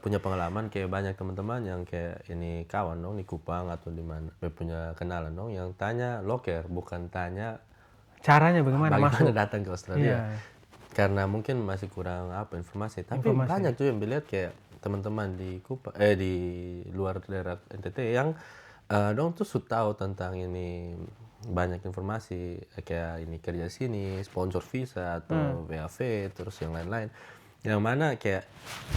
punya pengalaman kayak banyak teman-teman yang kayak ini kawan dong di Kupang atau di mana punya kenalan dong yang tanya locker bukan tanya caranya bagaimana masuk datang ke Australia. Karena mungkin masih kurang informasi. Tapi banyak tuh yang lihat kayak teman-teman di Kupang di luar daerah NTT yang dong tuh sudah tahu tentang ini banyak informasi kayak ini kerja sini, sponsor visa atau WAV terus yang lain-lain. Yang mana kayak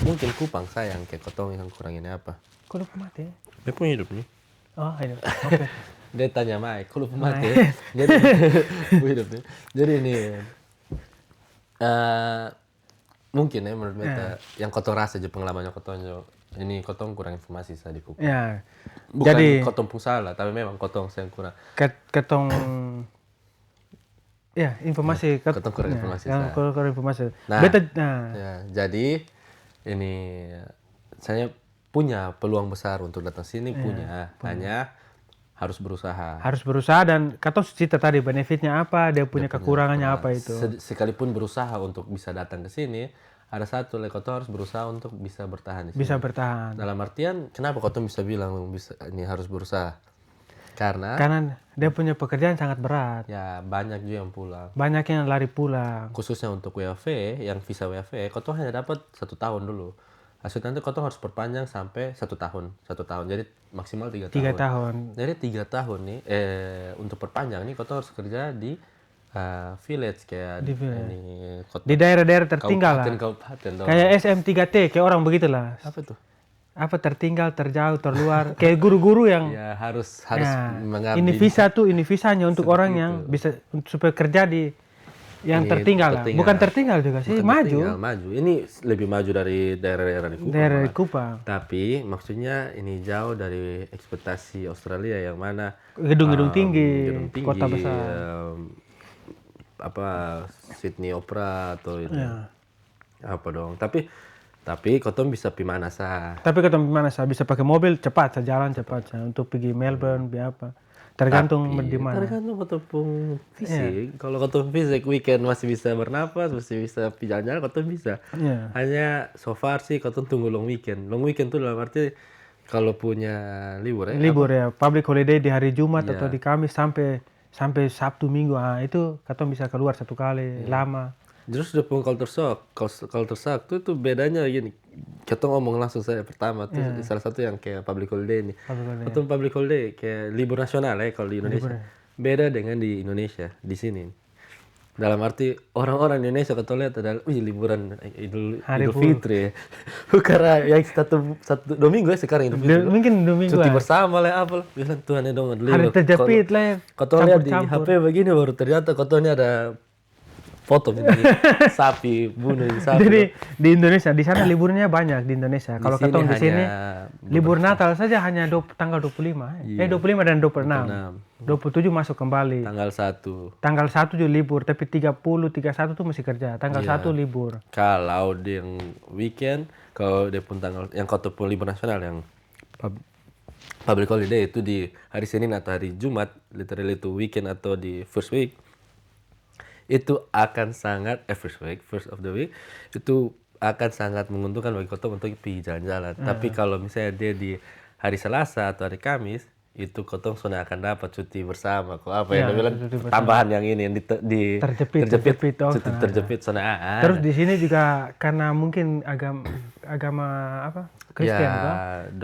mungkin Kupang sayang kayak kotong yang kurang ini apa? Kok lupa mati? Dia punya hidup nih. Oh, hidup. Oke. Dia tanya Mike, kok lupa mati? Jadi hidup nih. Jadi ini mungkin ya menurut beta yang kotong rasa aja pengalamannya kotong ini kotong kurang informasi saya di Kupang. Ya. Bukan Jadi kotong pun salah, tapi memang kotong saya kurang. Ketong ya informasi Kotong kurang informasi. Kurang informasi. Nah, Beta, ya, jadi ini saya punya peluang besar untuk datang sini punya. Hanya harus berusaha. Harus berusaha dan ketong cerita tadi benefitnya apa, dia punya kekurangannya apa itu. Sekalipun berusaha untuk bisa datang ke sini, ada satu kotong harus berusaha untuk bisa bertahan di sini. Bisa bertahan. Dalam artian kenapa kotong bisa bilang ini harus berusaha? Karena dia punya pekerjaan sangat berat. Ya banyak juga yang pulang. Banyak yang lari pulang. Khususnya untuk WFV, yang visa WFV, kotong hanya dapat 1 tahun dulu. Hasil nanti kotong harus perpanjang sampai 1 tahun. 1 tahun, jadi maksimal 3 tahun. 3 tahun. Jadi 3 tahun nih, untuk perpanjang nih kotong harus kerja di village kayak di daerah-daerah tertinggal lah. Kabupaten kayak SM3T, kayak orang begitulah. Apa tuh? tertinggal, terjauh, terluar. Kayak guru-guru yang Ya harus ya, mengabdi. ini visanya untuk orang yang bisa supaya kerja di yang Ini tertinggal lah. Bukan tertinggal juga sih, Bukan maju. tertinggal, maju. Ini lebih maju dari daerah-daerah di Kupang. Dari malah. Kupang. Tapi maksudnya ini jauh dari ekspektasi Australia yang mana Gedung-gedung tinggi, kota besar. Sydney Opera atau itu. Apa dong? Tapi kotong bisa pi mana sah. Tapi ketemu mana saya bisa pakai mobil cepat, saya jalan cepat saya untuk pergi Melbourne, apa. Tergantung di mana. Tergantung kotong fisik. Kalau kotong fisik weekend masih bisa bernapas, masih bisa pi jalan-jalan, kotong bisa. Hanya so far sih kotong tunggu long weekend. Long weekend tuh dalam arti kalau punya libur ya. Libur ya, public holiday di hari Jumat atau di Kamis sampai Sabtu Minggu. Itu kotong bisa keluar satu kali lama. Terus udah pun culture shock tuh bedanya gini. Kita ngomong langsung saya pertama tuh salah satu yang kayak public holiday nih. Atau public holiday kayak libur nasional ya kalau di Indonesia. Beda dengan di Indonesia di sini. Dalam arti orang-orang Indonesia kita lihat adalah liburan Idul Fitri. Karena yang satu Domingo ya sekarang Idul Fitri. Mungkin Domingo. Cuti bersama lah apa. Bilang Tuhan ya dong. Hari terjepit lah ya. Kau lihat di HP begini baru ternyata kau ini ada foto sapi bunuh sapi. Jadi di Indonesia di sana liburnya banyak di Indonesia. Kalau ketemu di sini libur Natal saja hanya tanggal 25. 25 dan 26. 27 masuk kembali. Tanggal 1. Tanggal 1 juga libur, tapi 30 31 tuh masih kerja. Tanggal 1 libur. Kalau di yang weekend, kalau dia pun tanggal yang kau pun libur nasional yang public holiday itu di hari Senin atau hari Jumat, literally itu weekend atau di first week. Itu akan sangat first of the week itu akan sangat menguntungkan bagi kotong untuk pergi jalan-jalan. Tapi kalau misalnya dia di hari Selasa atau hari Kamis itu kotong sudah akan dapat cuti bersama. Kok apa yang bilang tambahan yang ini yang terjepit sudah. Terus di sini juga karena mungkin agama apa Kristen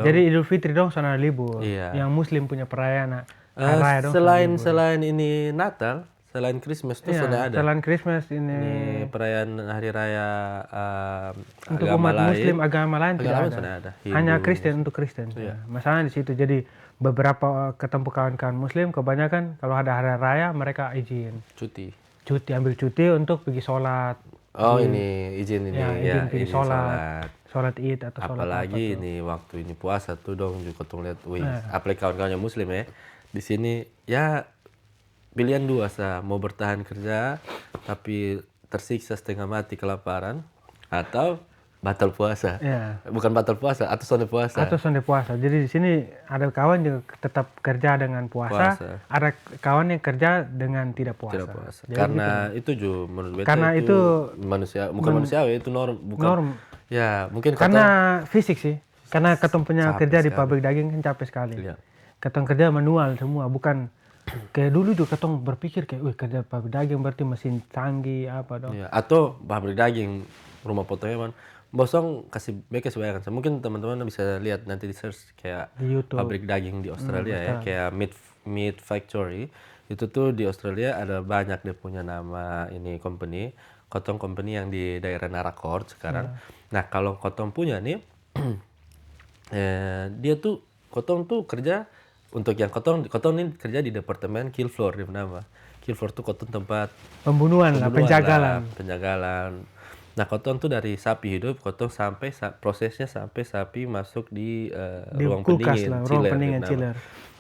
jadi Idul Fitri dong sana libur. Yang Muslim punya perayaan raya dong. Selain ini Natal. Selain Christmas itu sudah ada. Selain Christmas ini perayaan hari raya untuk umat Muslim agama lain tidak ada. Hanya Kristen untuk Kristen. Masalahnya di situ. Jadi beberapa ketemu kawan-kawan Muslim kebanyakan kalau ada hari raya mereka izin. Cuti ambil cuti untuk pergi sholat. Izin pergi sholat Id atau sholat apalagi ini waktu ini puasa tuh dong juga tuh lihat, apalagi kawan-kawannya Muslim ya di sini ya. Pilihan dua mau bertahan kerja tapi tersiksa setengah mati kelaparan atau batal puasa. Bukan batal puasa atau sonde puasa. Jadi di sini ada kawan juga tetap kerja dengan puasa. Ada kawan yang kerja dengan tidak puasa. Jadi karena itu juga menurut beta karena itu manusiawi itu norm. Ya, mungkin karena fisik sih. Karena ketong punya kerja di pabrik daging kan capek sekali. Ketong kerja manual semua, bukan kayak dulu juga ketong berpikir kayak, kerja pabrik daging berarti mesin canggih apa dong. Atau pabrik daging rumah potong hewan. Bosong kasih mereka sebayangkan. Mungkin teman-teman bisa lihat nanti di search kayak di YouTube. Pabrik daging di Australia ya, kayak meat factory. Itu tuh di Australia ada banyak dia punya nama ini company yang di daerah Naracoorte sekarang. Nah, kalau kotong punya nih dia tuh kotong tuh kerja untuk yang kotong ini kerja di departemen kill floor dia nama. Kill floor tuh kotong tempat pembunuhan lah, penjagalan. Nah, kotong tuh dari sapi hidup, kotong sampai prosesnya sampai sapi masuk di ruang pendingin, chiller.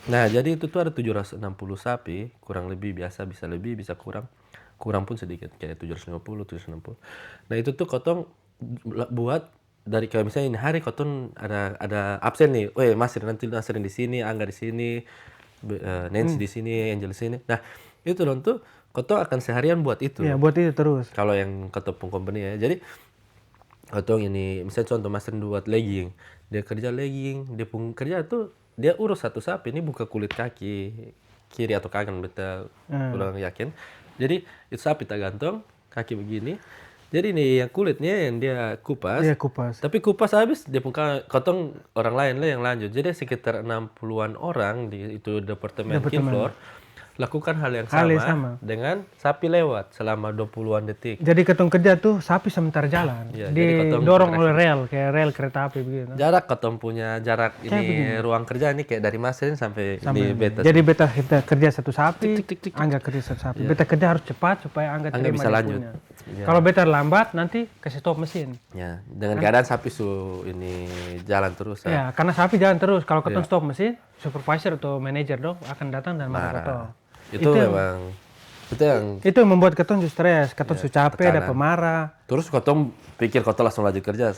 Nah, jadi itu tuh ada 760 sapi, kurang lebih biasa bisa lebih, bisa kurang. Kurang pun sedikit, kayak 750, 760. Nah, itu tuh kotong buat dari kayak misalnya ini hari kotong ada absen nih, nanti Nasrin di sini, Angga di sini, Nancy di sini, Angel di sini. Nah, itu dong tuh kotong akan seharian buat itu. Ya, buat itu terus. Kalau yang kotong company ya. Jadi kotong ini misalnya contoh Nasrin buat legging. Dia kerja legging, dia pun kerja tuh dia urus satu sapi ini buka kulit kaki kiri atau kanan beta kurang yakin. Jadi itu sapi tak gantung, kaki begini. Jadi ini yang kulitnya yang dia kupas. Iya, kupas. Tapi kupas habis dia pun kotong orang lain lah yang lanjut. Jadi sekitar 60-an orang di itu departemen kill floor. lakukan hal yang Hal yang sama, dengan sapi lewat selama 20-an detik. Jadi ketong kerja tuh sapi sebentar jalan, Iya, jadi ketong didorong oleh rel, kayak rel kereta api begitu. Jarak ketong punya jarak ini ruang kerja ini kayak dari Mas ini sampai di beta. Jadi beta kita kerja satu sapi, Tik, tik, tik. Angga kerja satu sapi. Beta kerja harus cepat supaya Angga terima bisa dia lanjut. punya. Iya. Kalau beta lambat nanti kasih stop mesin. Ya, dengan keadaan sapi ini jalan terus. Ya, karena sapi jalan terus. Kalau ketong stop mesin, supervisor atau manajer dong akan datang dan marah ketong. Itu memang Itu yang membuat ketong stres, ketong sudah capek, ada pemarah. terus ketong pikir ketong langsung lanjut kerja.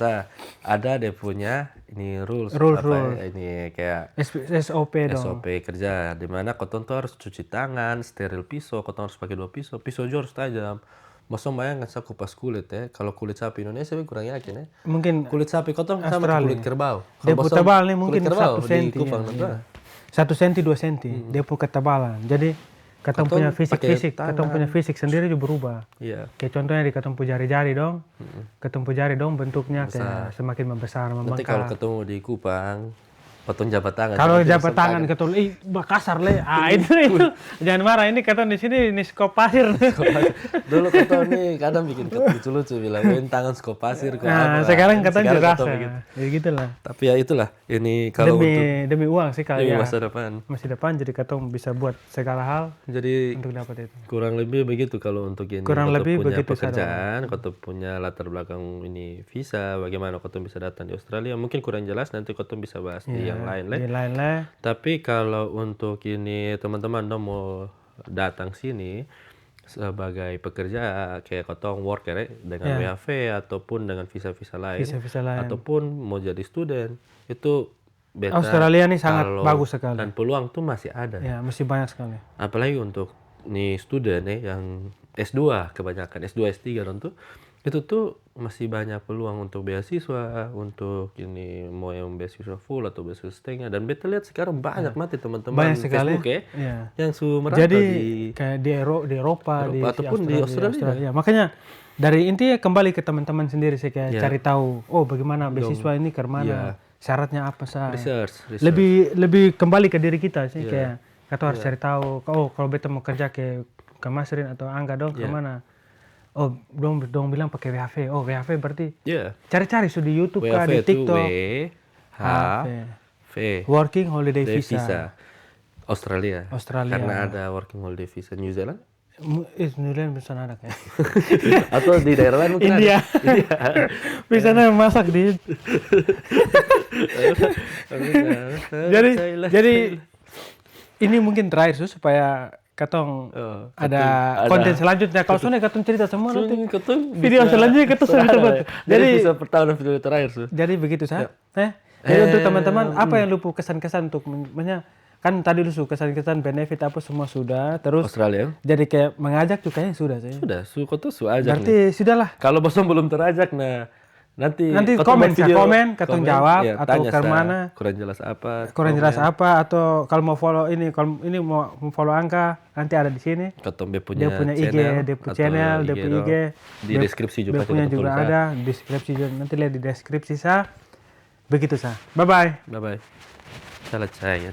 Ada dia punya ini rules. Ini kayak SOP dong. SOP kerja, di mana ketong tuh harus cuci tangan, steril pisau, ketong harus pakai 2 pisau, pisau juga harus tajam. Masa bayangkan saya kupas kulit ya, kalau kulit sapi Indonesia saya kurang yakin ya. Mungkin Kulit sapi ketong sama kulit kerbau. dia tebal nih mungkin kulit kerbau 1 di senti. Kupang, 1 senti 2 senti. Dia punya ketebalan. Jadi ketong punya fisik sendiri juga berubah. Iya. Kayak contohnya di ketong punya jari-jari dong. Ketong punya jari dong bentuknya kayak semakin membesar, Nanti kalau membengkak. ketemu di Kupang, potong jabat tangan. Kalau jabat tangan ketong, kasar le. Itu. Jangan marah, ini ketong di sini ini skop pasir. Dulu ketong nih kadang bikin lucu-lucu bilang, tangan skop pasir. Nah, sekarang ketong dirasa. Ya gitulah. Tapi ya itulah, ini kalau Demi uang sih kalau ya. masa depan. Masih depan jadi ketong bisa buat segala hal Jadi untuk dapat itu. kurang lebih begitu kalau untuk ini. Kurang lebih punya begitu, pekerjaan, kau punya latar belakang ini visa, bagaimana kau bisa datang di Australia. Mungkin kurang jelas, nanti kau bisa bahas di yang lain lah. Di lain lah. Tapi kalau untuk ini teman-teman dong mau datang sini sebagai pekerja kayak kotong worker dengan WHV ataupun dengan visa-visa lain, Visa-visa lain. ataupun mau jadi student itu beta Australia ini sangat bagus sekali. dan peluang tuh masih ada. Ya, masih banyak sekali. Apalagi untuk nih student yang S2 kebanyakan S2 S3 dong tuh itu tuh masih banyak peluang untuk beasiswa, untuk ini mau yang beasiswa full atau beasiswa setengah. Dan beta lihat sekarang banyak mati teman-teman Banyak sekali. Facebook Ya. yang merantau Jadi di kayak di Eropa, di ataupun di Australia. Makanya dari intinya kembali ke teman-teman sendiri sih kayak cari tahu, oh bagaimana beasiswa ini ke mana, syaratnya apa sah. research. Lebih kembali ke diri kita sih kayak kita harus cari tahu, oh kalau beta mau kerja ke Masrin atau Angga dong ke mana. Oh, dong bilang pakai WHV. Oh, WHV berarti cari-cari di YouTube kah, di TikTok. WHV. Working Holiday Visa. Australia. Karena ada Working Holiday Visa New Zealand. New Zealand bisa ada kayak. Atau di daerah lain mungkin India. Bisa masak di. jadi ini mungkin terakhir supaya katong ada konten selanjutnya. Kalau soalnya katong cerita semua nanti video selanjutnya katong bisa buat. Jadi bisa pertama video terakhir. Jadi begitu sah. Jadi untuk teman-teman apa yang lupa kesan-kesan untuk kan tadi lu kesan-kesan benefit apa semua sudah terus Australia. Jadi kayak mengajak tuh kayaknya sudah sih. Sudah, ajak. Berarti sudahlah. Kalau bosom belum terajak nanti komen katong jawab atau ke mana kurang jelas apa atau kalau mau follow kalau ini mau follow Angka nanti ada di sini katong dia punya IG dia punya channel dia punya IG di deskripsi juga punya juga ada di deskripsi juga nanti lihat di deskripsi sah begitu sah bye bye salah saya